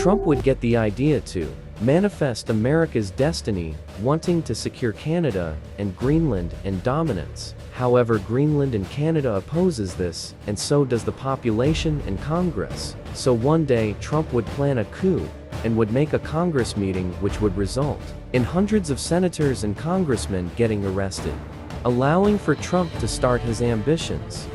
Trump would get the idea to manifest America's destiny, wanting to secure Canada and Greenland and dominance. However, Greenland and Canada opposes this, and so does the population and Congress. So one day, Trump would plan a coup and would make a Congress meeting which would result in hundreds of senators and congressmen getting arrested, allowing for Trump to start his ambitions.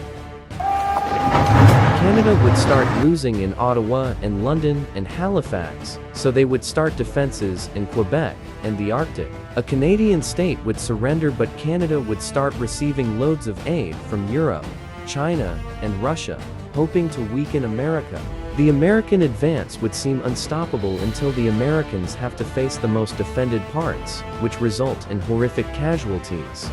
Canada would start losing in Ottawa and London and Halifax, so they would start defenses in Quebec and the Arctic. A Canadian state would surrender, but Canada would start receiving loads of aid from Europe, China, and Russia, hoping to weaken America. The American advance would seem unstoppable until the Americans have to face the most defended parts, which result in horrific casualties.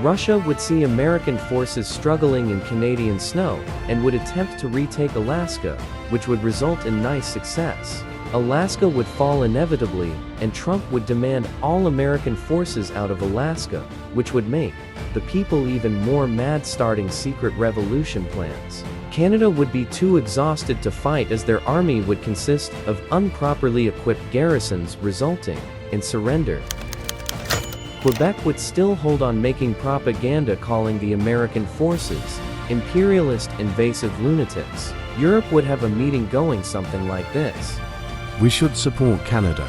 Russia would see American forces struggling in Canadian snow, and would attempt to retake Alaska, which would result in nice success. Alaska would fall inevitably, and Trump would demand all American forces out of Alaska, which would make the people even more mad, starting secret revolution plans. Canada would be too exhausted to fight, as their army would consist of improperly equipped garrisons, resulting in surrender. Quebec would still hold on, making propaganda calling the American forces imperialist, invasive lunatics. Europe would have a meeting going something like this: "We should support Canada.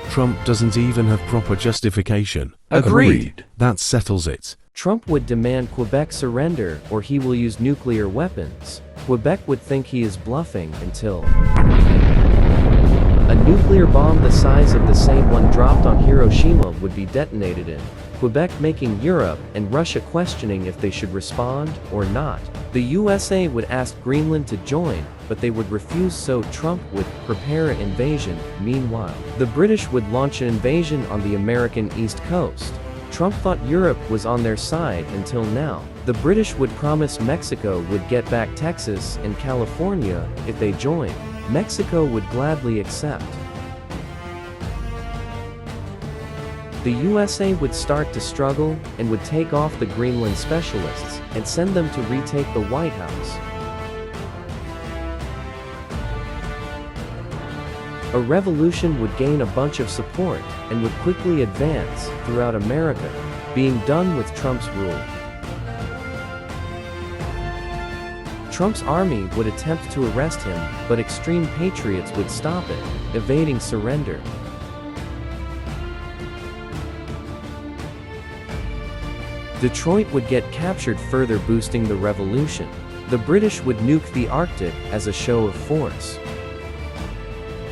Trump doesn't even have proper justification." Agreed. That settles it. Trump would demand Quebec surrender, or he will use nuclear weapons. Quebec would think he is bluffing until a nuclear bomb the size of the same one dropped on Hiroshima would be detonated in Quebec, making Europe and Russia questioning if they should respond or not. The USA would ask Greenland to join, but they would refuse, so Trump would prepare an invasion. Meanwhile, the British would launch an invasion on the American East Coast. Trump thought Europe was on their side until now. The British would promise Mexico would get back Texas and California if they joined. Mexico would gladly accept. The USA would start to struggle and would take off the Greenland specialists and send them to retake the White House. A revolution would gain a bunch of support and would quickly advance throughout America, being done with Trump's rule. Trump's army would attempt to arrest him, but extreme patriots would stop it, evading surrender. Detroit would get captured, further boosting the revolution. The British would nuke the Arctic as a show of force.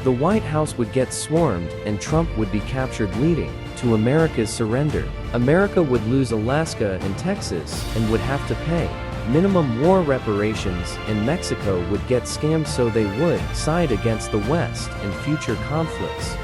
The White House would get swarmed, and Trump would be captured, leading to America's surrender. America would lose Alaska and Texas, and would have to pay minimum war reparations, and Mexico would get scammed, so they would side against the West in future conflicts.